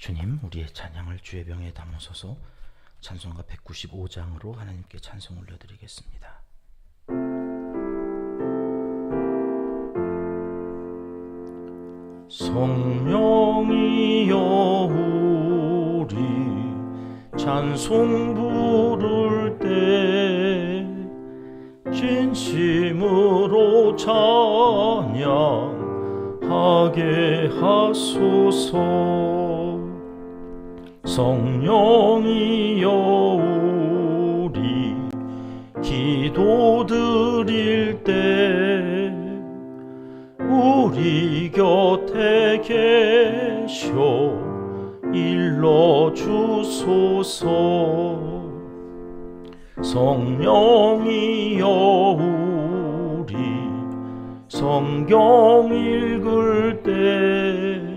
주님, 우리의 찬양을 주의 병에 담으소서. 찬송가 195장으로 하나님께 찬송 올려드리겠습니다. 성령이여 우리 찬송 부를 때 진심으로 찬양하게 하소서. 성령이여 우리 기도 드릴 때 우리 곁에 계셔 일러주소서. 성령이여 우리 성경 읽을 때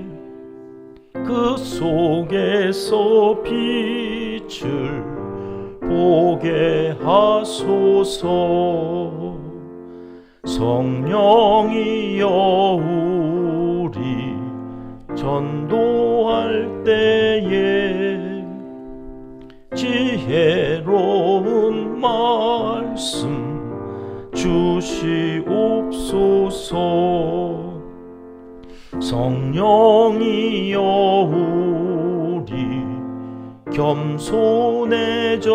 그 속에서 빛을 보게 하소서. 성령이여 우리 전도할 때에 지혜로운 말씀 주시옵소서. 성령이여 우리 겸손해져서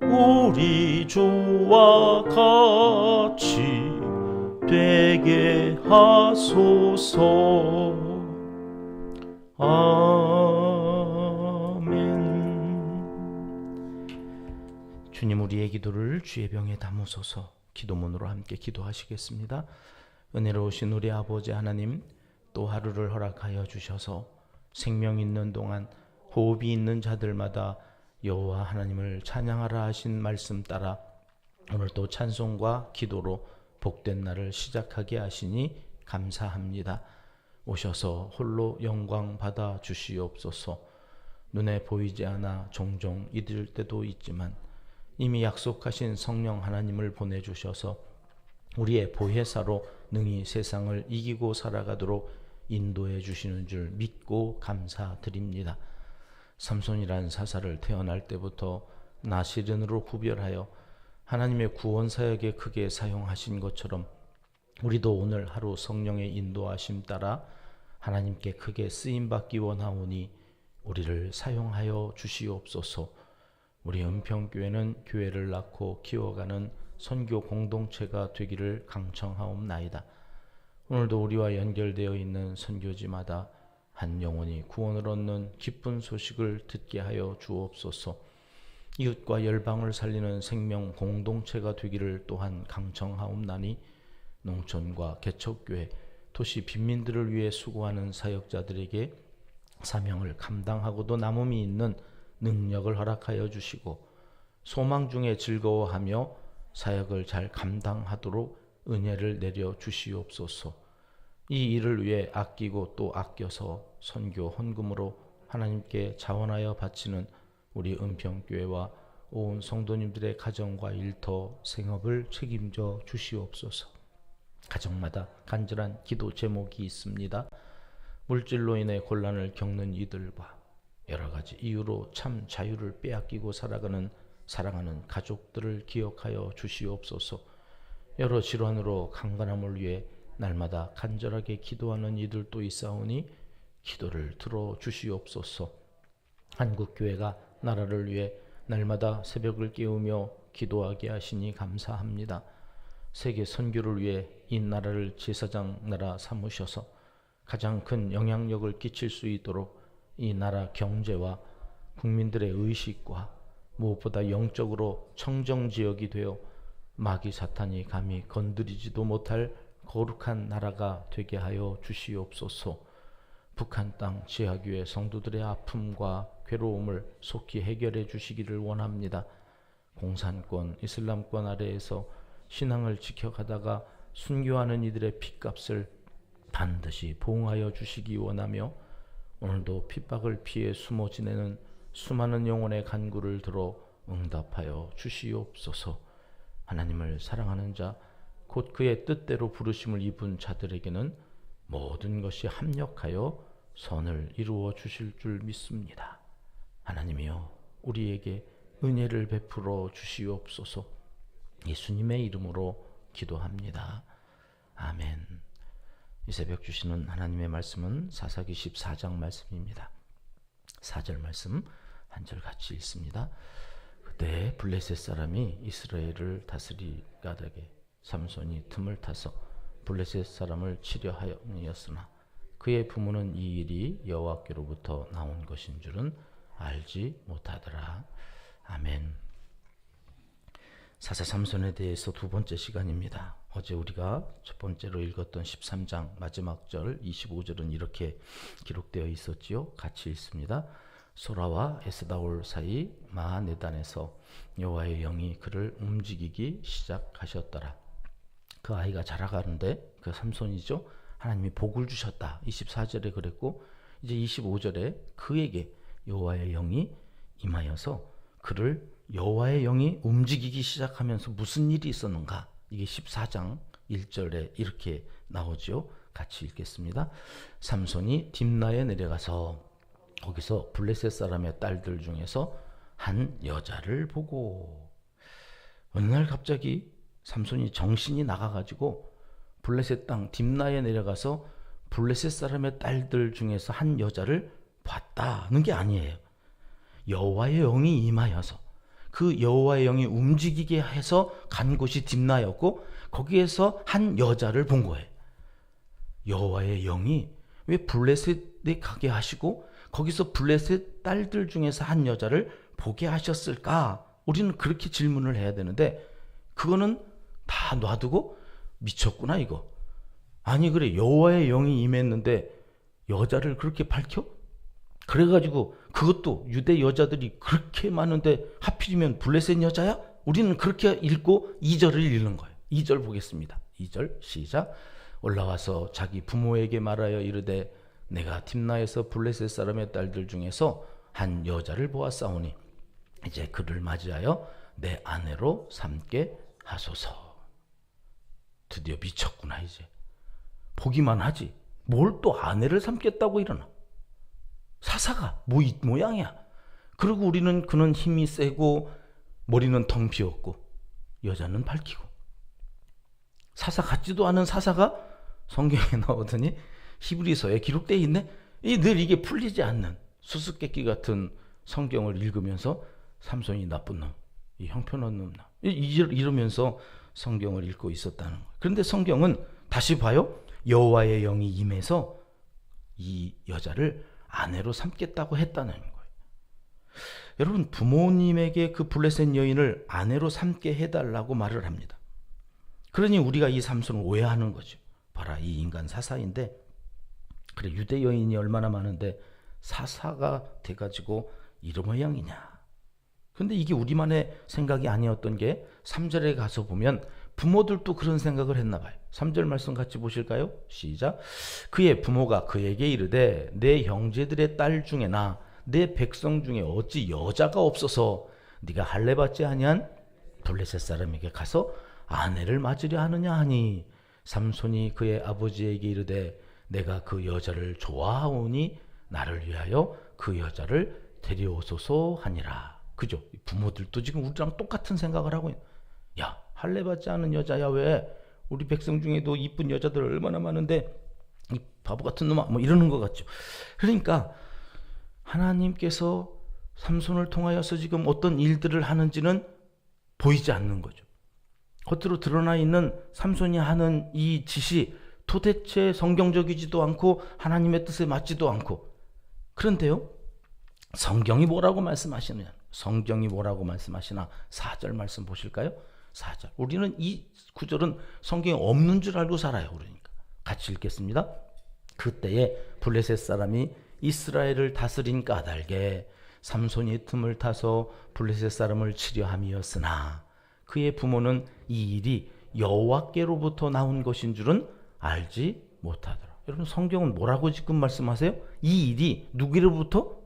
우리 주와 같이 되게 하소서. 아멘. 주님, 우리의 기도를 주의 병에 담으소서. 기도문으로 함께 기도하시겠습니다. 은혜로우신 우리 아버지 하나님, 또 하루를 허락하여 주셔서 생명 있는 동안 호흡이 있는 자들마다 여호와 하나님을 찬양하라 하신 말씀 따라 오늘도 찬송과 기도로 복된 날을 시작하게 하시니 감사합니다. 오셔서 홀로 영광 받아 주시옵소서. 눈에 보이지 않아 종종 잊을 때도 있지만 이미 약속하신 성령 하나님을 보내주셔서 우리의 보혜사로 능히 세상을 이기고 살아가도록 인도해 주시는 줄 믿고 감사드립니다. 삼손이란 사사를 태어날 때부터 나시른으로 구별하여 하나님의 구원 사역에 크게 사용하신 것처럼 우리도 오늘 하루 성령의 인도하심 따라 하나님께 크게 쓰임받기 원하오니 우리를 사용하여 주시옵소서. 우리 은평교회는 교회를 낳고 키워가는 선교 공동체가 되기를 강청하옵나이다. 오늘도 우리와 연결되어 있는 선교지마다 한 영혼이 구원을 얻는 기쁜 소식을 듣게 하여 주옵소서. 이웃과 열방을 살리는 생명 공동체가 되기를 또한 강청하옵나니 농촌과 개척교회, 도시 빈민들을 위해 수고하는 사역자들에게 사명을 감당하고도 남음이 있는 능력을 허락하여 주시고 소망 중에 즐거워하며 사역을 잘 감당하도록 은혜를 내려 주시옵소서. 이 일을 위해 아끼고 또 아껴서 선교 헌금으로 하나님께 자원하여 바치는 우리 은평교회와 온 성도님들의 가정과 일터 생업을 책임져 주시옵소서. 가정마다 간절한 기도 제목이 있습니다. 물질로 인해 곤란을 겪는 이들과 여러 가지 이유로 참 자유를 빼앗기고 살아가는 사랑하는 가족들을 기억하여 주시옵소서. 여러 질환으로 강건함을 위해 날마다 간절하게 기도하는 이들도 있사오니 기도를 들어 주시옵소서. 한국교회가 나라를 위해 날마다 새벽을 깨우며 기도하게 하시니 감사합니다. 세계 선교를 위해 이 나라를 제사장 나라 삼으셔서 가장 큰 영향력을 끼칠 수 있도록 이 나라 경제와 국민들의 의식과 무엇보다 영적으로 청정지역이 되어 마귀 사탄이 감히 건드리지도 못할 거룩한 나라가 되게 하여 주시옵소서. 북한 땅 지하교회 성도들의 아픔과 괴로움을 속히 해결해 주시기를 원합니다. 공산권, 이슬람권 아래에서 신앙을 지켜가다가 순교하는 이들의 핏값을 반드시 보응하여 주시기 원하며 오늘도 핍박을 피해 숨어 지내는 수많은 영혼의 간구를 들어 응답하여 주시옵소서. 하나님을 사랑하는 자, 곧 그의 뜻대로 부르심을 입은 자들에게는 모든 것이 합력하여 선을 이루어 주실 줄 믿습니다. 하나님이여, 우리에게 은혜를 베풀어 주시옵소서. 예수님의 이름으로 기도합니다. 아멘. 이 새벽 주시는 하나님의 말씀은 사사기 14장 말씀입니다. 4절 말씀 한 절 같이 읽습니다. 그때 블레셋 사람이 이스라엘을 다스리가다게 삼손이 틈을 타서 블레셋 사람을 치려 하였으나 그의 부모는 이 일이 여호와께로부터 나온 것인 줄은 알지 못하더라. 아멘. 사사 삼손에 대해서 두 번째 시간입니다. 어제 우리가 첫 번째로 읽었던 13장 마지막 절 25절은 이렇게 기록되어 있었지요. 같이 읽습니다. 소라와 에스다올 사이 마하네단에서 여호와의 영이 그를 움직이기 시작하셨더라. 그 아이가 자라가는데, 그 삼손이죠, 하나님이 복을 주셨다. 24절에 그랬고, 이제 25절에 그에게 여호와의 영이 임하여서 그를, 여호와의 영이 움직이기 시작하면서 무슨 일이 있었는가? 이게 14장 1절에 이렇게 나오죠. 같이 읽겠습니다. 삼손이 딥나에 내려가서 거기서 블레셋 사람의 딸들 중에서 한 여자를 보고, 어느 날 갑자기 삼손이 정신이 나가가지고 블레셋 땅 딥나에 내려가서 블레셋 사람의 딸들 중에서 한 여자를 봤다는 게 아니에요. 여호와의 영이 임하여서, 그 여호와의 영이 움직이게 해서 간 곳이 딥나였고, 거기에서 한 여자를 본 거예요. 여호와의 영이 왜 블레셋에 가게 하시고 거기서 블레셋 딸들 중에서 한 여자를 보게 하셨을까? 우리는 그렇게 질문을 해야 되는데, 그거는 다 놔두고 미쳤구나 이거. 아니 그래, 여호와의 영이 임했는데 여자를 그렇게 밝혀? 그래가지고 그것도 유대 여자들이 그렇게 많은데 하필이면 블레셋 여자야? 우리는 그렇게 읽고 2절을 읽는 거예요. 2절 보겠습니다. 2절 시작. 올라와서 자기 부모에게 말하여 이르되 내가 딥나에서 블레셋 사람의 딸들 중에서 한 여자를 보았사오니 이제 그를 맞이하여 내 아내로 삼게 하소서. 드디어 미쳤구나. 이제 보기만 하지 뭘 또 아내를 삼겠다고 이러나. 사사가 뭐 이 모양이야. 그리고 우리는 그는 힘이 세고 머리는 텅 비었고 여자는 밝히고. 사사 같지도 않은 사사가 성경에 나오더니 히브리서에 기록되어 있네. 늘 이게 풀리지 않는 수수께끼 같은 성경을 읽으면서 삼손이 나쁜 놈, 이 형편없는 놈, 이러면서 성경을 읽고 있었다는 거예요. 그런데 성경은 다시 봐요. 여호와의 영이 임해서 이 여자를 아내로 삼겠다고 했다는 거예요. 여러분, 부모님에게 그 블레셋 여인을 아내로 삼게 해달라고 말을 합니다. 그러니 우리가 이 삼손을 오해하는 거죠. 봐라, 이 인간 사사인데, 그래 유대 여인이 얼마나 많은데 사사가 돼가지고 이런 모양이냐. 근데 이게 우리만의 생각이 아니었던 게 3절에 가서 보면 부모들도 그런 생각을 했나 봐요. 3절 말씀 같이 보실까요? 시작. 그의 부모가 그에게 이르되 내 형제들의 딸 중에나 내 백성 중에 어찌 여자가 없어서 네가 할례 받지 아니한 블레셋 사람에게 가서 아내를 맞으려 하느냐 하니 삼손이 그의 아버지에게 이르되 내가 그 여자를 좋아하오니 나를 위하여 그 여자를 데려오소서 하니라. 그죠? 부모들도 지금 우리랑 똑같은 생각을 하고 있는. 야, 할례 받지 않은 여자야 왜? 우리 백성 중에도 이쁜 여자들 얼마나 많은데 이 바보 같은 놈아, 뭐 이러는 것 같죠. 그러니까 하나님께서 삼손을 통하여서 지금 어떤 일들을 하는지는 보이지 않는 거죠. 겉으로 드러나 있는 삼손이 하는 이 짓이 도대체 성경적이지도 않고 하나님의 뜻에 맞지도 않고. 그런데요, 성경이 뭐라고 말씀하시느냐? 성경이 뭐라고 말씀하시나? 4절 말씀 보실까요? 4절. 우리는 이 구절은 성경에 없는 줄 알고 살아요. 그러니까 같이 읽겠습니다. 그때에 블레셋 사람이 이스라엘을 다스린 까닭에 삼손이 틈을 타서 블레셋 사람을 치려 함이었으나 그의 부모는 이 일이 여호와께로부터 나온 것인 줄은 알지 못하더라. 여러분, 성경은 뭐라고 지금 말씀하세요? 이 일이 누구로부터?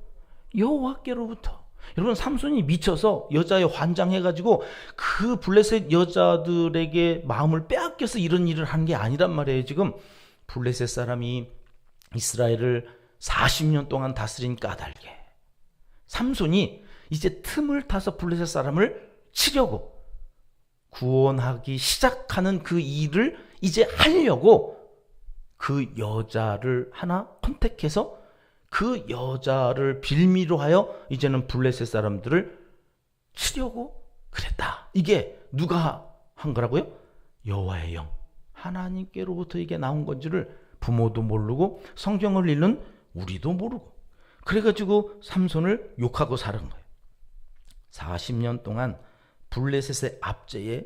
여호와께로부터. 여러분, 삼손이 미쳐서 여자에 환장해가지고 그 블레셋 여자들에게 마음을 빼앗겨서 이런 일을 한 게 아니란 말이에요. 지금 블레셋 사람이 이스라엘을 40년 동안 다스린 까닭에 삼손이 이제 틈을 타서 블레셋 사람을 치려고 구원하기 시작하는 그 일을 이제 하려고 그 여자를 하나 컨택해서 그 여자를 빌미로 하여 이제는 블레셋 사람들을 치려고 그랬다. 이게 누가 한 거라고요? 여호와의 영, 하나님께로부터 이게 나온 건지를 부모도 모르고 성경을 읽는 우리도 모르고 그래가지고 삼손을 욕하고 사는 거예요. 40년 동안 블레셋의 압제에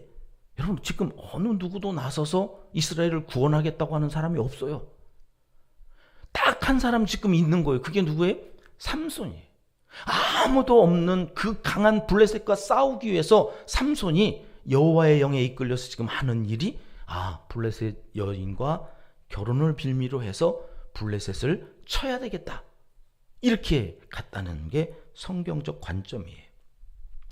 여러분 지금 어느 누구도 나서서 이스라엘을 구원하겠다고 하는 사람이 없어요. 딱 한 사람 지금 있는 거예요. 그게 누구예요? 삼손이에요. 아무도 없는 그 강한 블레셋과 싸우기 위해서 삼손이 여호와의 영에 이끌려서 지금 하는 일이 블레셋 여인과 결혼을 빌미로 해서 블레셋을 쳐야 되겠다. 이렇게 갔다는 게 성경적 관점이에요.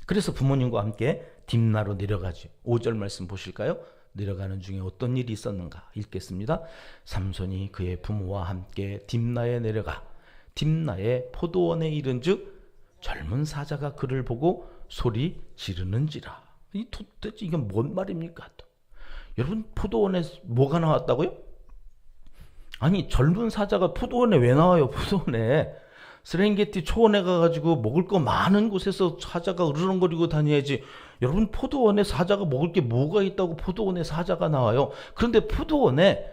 그래서 부모님과 함께 딥나로 내려가죠. 5절 말씀 보실까요? 내려가는 중에 어떤 일이 있었는가 읽겠습니다. 삼손이 그의 부모와 함께 딥나에 내려가 딥나의 포도원에 이른즉 젊은 사자가 그를 보고 소리 지르는지라. 도대체 이건 뭔 말입니까? 여러분 포도원에 뭐가 나왔다고요? 아니 젊은 사자가 포도원에 왜 나와요? 포도원에 스렝게티 초원에 가가지고 먹을 거 많은 곳에서 사자가 으르렁거리고 다녀야지. 여러분 포도원에 사자가 먹을 게 뭐가 있다고 포도원에 사자가 나와요? 그런데 포도원에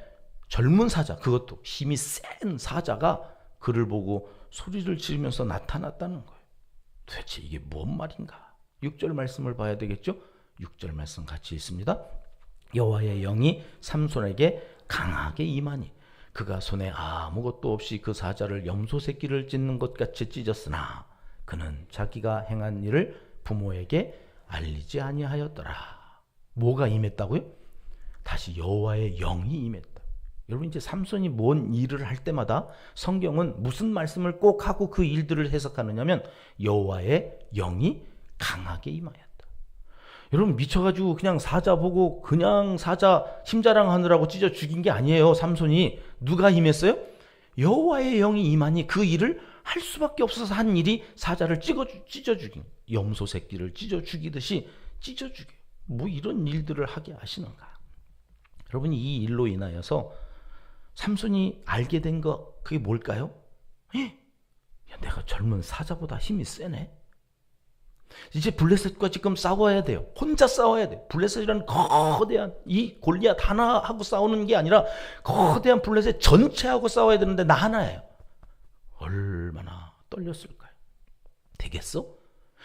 젊은 사자, 그것도 힘이 센 사자가 그를 보고 소리를 지르면서 나타났다는 거예요. 도대체 이게 뭔 말인가? 6절 말씀을 봐야 되겠죠? 6절 말씀 같이 있습니다. 여호와의 영이 삼손에게 강하게 임하니 그가 손에 아무것도 없이 그 사자를 염소 새끼를 찢는 것 같이 찢었으나 그는 자기가 행한 일을 부모에게 알리지 아니하였더라. 뭐가 임했다고요? 다시 여호와의 영이 임했다. 여러분 이제 삼손이 뭔 일을 할 때마다 성경은 무슨 말씀을 꼭 하고 그 일들을 해석하느냐면 여호와의 영이 강하게 임하였다. 여러분 미쳐가지고 그냥 사자 보고 그냥 사자 힘자랑하느라고 찢어 죽인 게 아니에요. 삼손이 누가 임했어요? 여호와의 영이 임하니 그 일을 할 수밖에 없어서 한 일이 사자를 찢어 죽인, 염소 새끼를 찢어 죽이듯이 찢어 죽여. 뭐 이런 일들을 하게 하시는가? 여러분 이 일로 인하여서 삼손이 알게 된 거 그게 뭘까요? 야, 내가 젊은 사자보다 힘이 세네. 이제 블레셋과 지금 싸워야 돼요. 혼자 싸워야 돼요. 블레셋이라는 거대한 이 골리앗 하나하고 싸우는 게 아니라 거대한 블레셋 전체하고 싸워야 되는데 나 하나예요. 얼마나 떨렸을까요? 되겠어?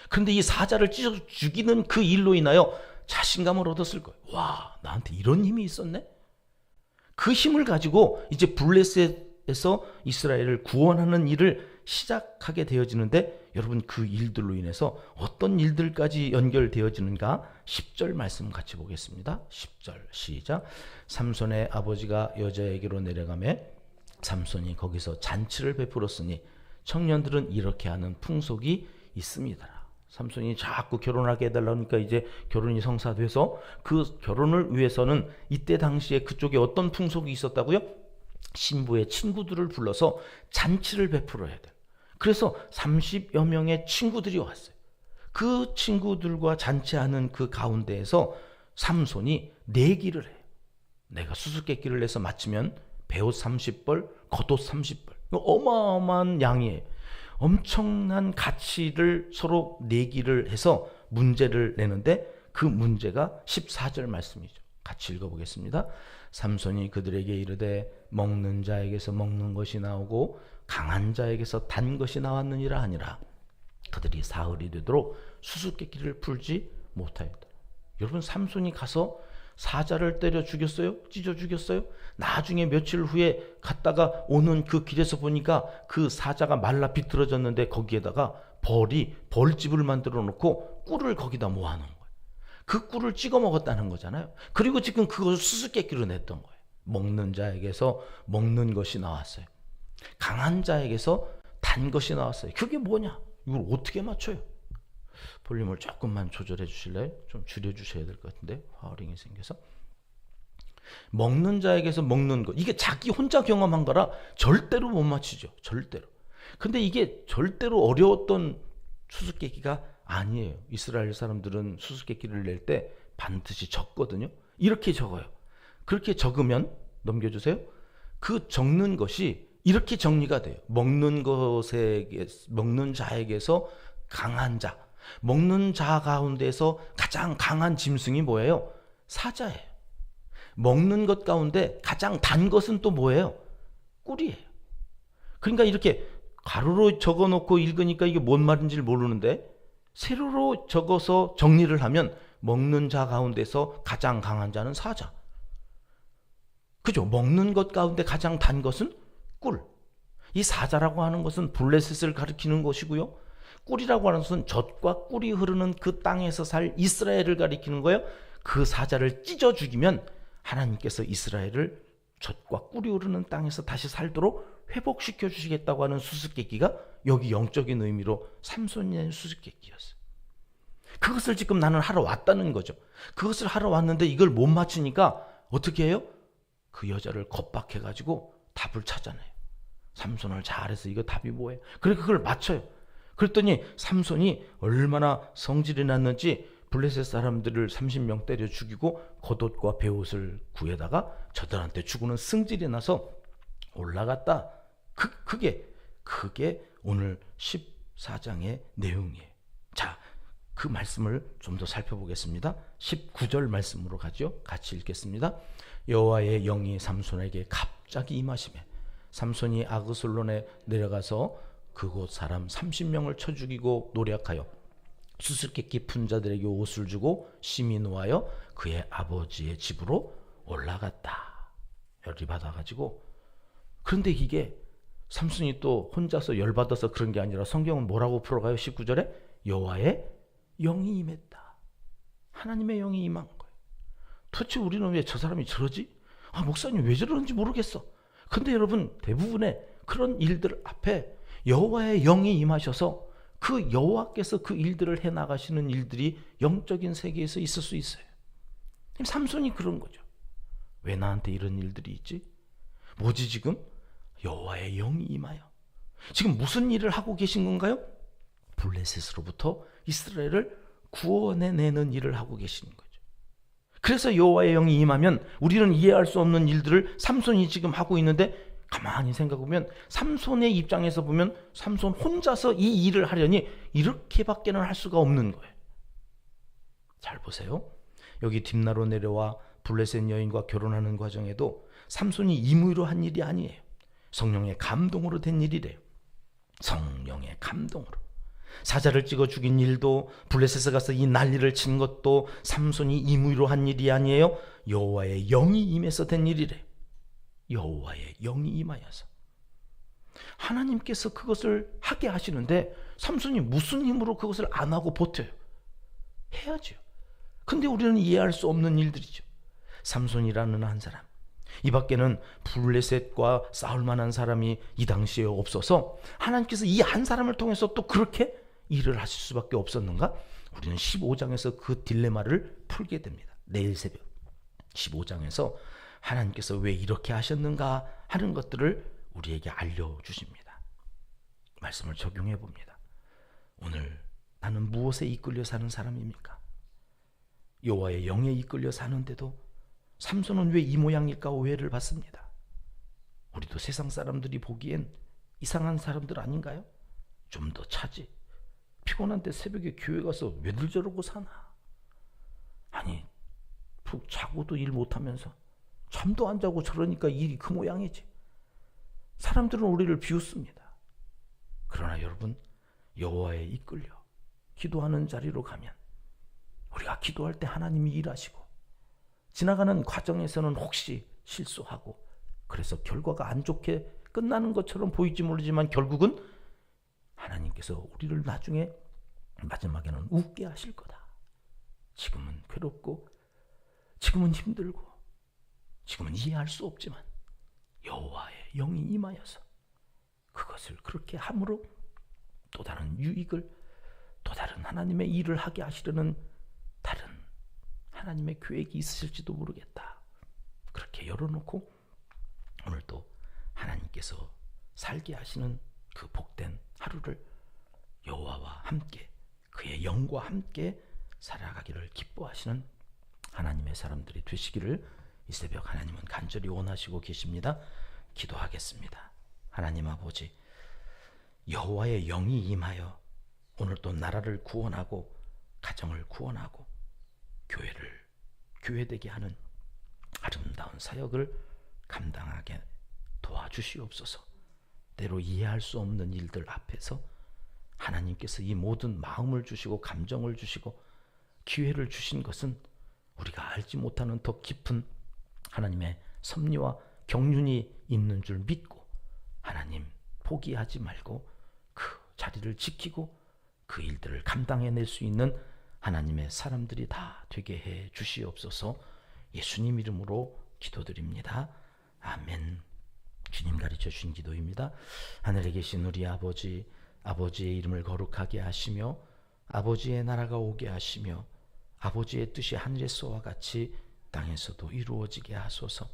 그런데 이 사자를 찢어 죽이는 그 일로 인하여 자신감을 얻었을 거예요. 와, 나한테 이런 힘이 있었네? 그 힘을 가지고 이제 블레셋에서 이스라엘을 구원하는 일을 시작하게 되어지는데 여러분 그 일들로 인해서 어떤 일들까지 연결되어지는가 10절 말씀 같이 보겠습니다. 10절 시작. 삼손의 아버지가 여자에게로 내려가매 삼손이 거기서 잔치를 베풀었으니 청년들은 이렇게 하는 풍속이 있습니다. 삼손이 자꾸 결혼하게 해달라니까 이제 결혼이 성사돼서 그 결혼을 위해서는 이때 당시에 그쪽에 어떤 풍속이 있었다고요? 신부의 친구들을 불러서 잔치를 베풀어야 돼. 그래서 30여 명의 친구들이 왔어요. 그 친구들과 잔치하는 그 가운데에서 삼손이 내기를 해요. 내가 수수께끼를 내서 맞추면 배옷 30벌, 겉옷 30벌. 어마어마한 양이에요. 엄청난 가치를 서로 내기를 해서 문제를 내는데 그 문제가 14절 말씀이죠. 같이 읽어보겠습니다. 삼손이 그들에게 이르되 먹는 자에게서 먹는 것이 나오고 강한 자에게서 단 것이 나왔느니라 하니라. 그들이 사흘이 되도록 수수께끼를 풀지 못하였다. 여러분 삼손이 가서 사자를 때려 죽였어요? 찢어 죽였어요? 나중에 며칠 후에 갔다가 오는 그 길에서 보니까 그 사자가 말라 비틀어졌는데 거기에다가 벌집을 만들어 놓고 꿀을 거기다 모아놓은 거예요. 그 꿀을 찍어 먹었다는 거잖아요. 그리고 지금 그것을 수수께끼로 냈던 거예요. 먹는 자에게서 먹는 것이 나왔어요. 강한 자에게서 단 것이 나왔어요. 그게 뭐냐? 이걸 어떻게 맞춰요? 볼륨을 조금만 조절해 주실래요? 좀 줄여 주셔야 될 것 같은데 화어링이 생겨서. 먹는 자에게서 먹는 것, 이게 자기 혼자 경험한 거라 절대로 못 맞추죠. 절대로. 근데 이게 절대로 어려웠던 수수께끼가 아니에요. 이스라엘 사람들은 수수께끼를 낼 때 반드시 적거든요. 이렇게 적어요. 그렇게 적으면 넘겨주세요. 그 적는 것이 이렇게 정리가 돼요. 먹는 자에게서 강한 자, 먹는 자 가운데서 가장 강한 짐승이 뭐예요? 사자예요. 먹는 것 가운데 가장 단 것은 또 뭐예요? 꿀이에요. 그러니까 이렇게 가로로 적어놓고 읽으니까 이게 뭔 말인지 모르는데 세로로 적어서 정리를 하면 먹는 자 가운데서 가장 강한 자는 사자. 그죠? 먹는 것 가운데 가장 단 것은 꿀. 이 사자라고 하는 것은 블레셋을 가리키는 것이고요. 꿀이라고 하는 것은 젖과 꿀이 흐르는 그 땅에서 살 이스라엘을 가리키는 거예요. 그 사자를 찢어 죽이면 하나님께서 이스라엘을 젖과 꿀이 흐르는 땅에서 다시 살도록 회복시켜 주시겠다고 하는 수수께끼가 여기 영적인 의미로 삼손의 수수께끼였어요. 그것을 지금 나는 하러 왔다는 거죠. 그것을 하러 왔는데 이걸 못 맞추니까 어떻게 해요? 그 여자를 겁박해가지고 답을 찾아내요. 삼손을 잘해서 이거 답이 뭐예요? 그래 그걸 맞춰요. 그랬더니 삼손이 얼마나 성질이 났는지 블레셋 사람들을 30명 때려 죽이고 겉옷과 베옷을 구해다가 저들한테 주고는 승질이 나서 올라갔다. 그게 오늘 14장의 내용이에요. 자, 그 말씀을 좀 더 살펴보겠습니다. 19절 말씀으로 가죠. 같이 읽겠습니다. 여호와의 영이 삼손에게 갑자기 임하시매 삼손이 아그솔론에 내려가서 그곳 사람 30명을 쳐 죽이고 노략하여 수수께끼 푼 자들에게 옷을 주고 심히 노하여 그의 아버지의 집으로 올라갔다. 열이 받아가지고. 그런데 이게 삼손이 또 혼자서 열받아서 그런 게 아니라 성경은 뭐라고 풀어가요? 19절에 여호와의 영이 임했다. 하나님의 영이 임한 거예요. 도대체 우리는 왜 저 사람이 저러지? 목사님 왜 저러는지 모르겠어. 근데 여러분 대부분의 그런 일들 앞에 여호와의 영이 임하셔서 그 여호와께서 그 일들을 해나가시는 일들이 영적인 세계에서 있을 수 있어요. 삼손이 그런 거죠. 왜 나한테 이런 일들이 있지? 뭐지 지금? 여호와의 영이 임하여. 지금 무슨 일을 하고 계신 건가요? 블레셋으로부터 이스라엘을 구원해내는 일을 하고 계시는 거죠. 그래서 여호와의 영이 임하면 우리는 이해할 수 없는 일들을 삼손이 지금 하고 있는데 가만히 생각해보면 삼손의 입장에서 보면 삼손 혼자서 이 일을 하려니 이렇게밖에는 할 수가 없는 거예요. 잘 보세요. 여기 딥나로 내려와 블레셋 여인과 결혼하는 과정에도 삼손이 임의로 한 일이 아니에요. 성령의 감동으로 된 일이래요. 성령의 감동으로. 사자를 찍어 죽인 일도 블레셋에 가서 이 난리를 친 것도 삼손이 임의로 한 일이 아니에요. 여호와의 영이 임해서 된 일이래요. 여호와의 영이 임하여서 하나님께서 그것을 하게 하시는데 삼손이 무슨 힘으로 그것을 안 하고 버텨요? 해야죠. 근데 우리는 이해할 수 없는 일들이죠. 삼손이라는 한 사람, 이 밖에는 블레셋과 싸울 만한 사람이 이 당시에 없어서 하나님께서 이 한 사람을 통해서 또 그렇게 일을 하실 수밖에 없었는가? 우리는 15장에서 그 딜레마를 풀게 됩니다. 내일 새벽 15장에서 하나님께서 왜 이렇게 하셨는가 하는 것들을 우리에게 알려주십니다. 말씀을 적용해 봅니다. 오늘 나는 무엇에 이끌려 사는 사람입니까? 여호와의 영에 이끌려 사는데도 삼손은 왜 이 모양일까 오해를 받습니다. 우리도 세상 사람들이 보기엔 이상한 사람들 아닌가요? 좀 더 차지. 피곤한데 새벽에 교회 가서 왜들 저러고 사나? 아니 푹 자고도 일 못하면서 잠도 안 자고 저러니까 일이 그 모양이지. 사람들은 우리를 비웃습니다. 그러나 여러분, 여호와에 이끌려 기도하는 자리로 가면 우리가 기도할 때 하나님이 일하시고 지나가는 과정에서는 혹시 실수하고 그래서 결과가 안 좋게 끝나는 것처럼 보일지 모르지만 결국은 하나님께서 우리를 나중에 마지막에는 웃게 하실 거다. 지금은 괴롭고 지금은 힘들고 지금은 이해할 수 없지만 여호와의 영이 임하여서 그것을 그렇게 함으로 또 다른 유익을, 또 다른 하나님의 일을 하게 하시려는 다른 하나님의 계획이 있으실지도 모르겠다. 그렇게 열어놓고 오늘도 하나님께서 살게 하시는 그 복된 하루를 여호와와 함께 그의 영과 함께 살아가기를 기뻐하시는 하나님의 사람들이 되시기를 이 새벽 하나님은 간절히 원하시고 계십니다. 기도하겠습니다. 하나님 아버지, 여호와의 영이 임하여 오늘 또 나라를 구원하고 가정을 구원하고 교회를 교회되게 하는 아름다운 사역을 감당하게 도와주시옵소서. 때로 이해할 수 없는 일들 앞에서 하나님께서 이 모든 마음을 주시고 감정을 주시고 기회를 주신 것은 우리가 알지 못하는 더 깊은 하나님의 섭리와 경륜이 있는 줄 믿고 하나님 포기하지 말고 그 자리를 지키고 그 일들을 감당해낼 수 있는 하나님의 사람들이 다 되게 해 주시옵소서. 예수님 이름으로 기도드립니다. 아멘. 주님 가르쳐 주신 기도입니다. 하늘에 계신 우리 아버지, 아버지의 이름을 거룩하게 하시며 아버지의 나라가 오게 하시며 아버지의 뜻이 하늘에서와 같이 땅에서도 이루어지게 하소서.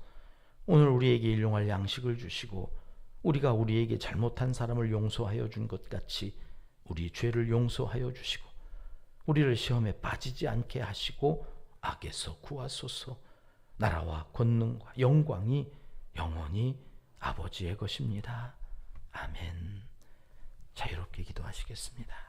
오늘 우리에게 일용할 양식을 주시고 우리가 우리에게 잘못한 사람을 용서하여 준 것 같이 우리 죄를 용서하여 주시고 우리를 시험에 빠지지 않게 하시고 악에서 구하소서. 나라와 권능과 영광이 영원히 아버지의 것입니다. 아멘. 자유롭게 기도하시겠습니다.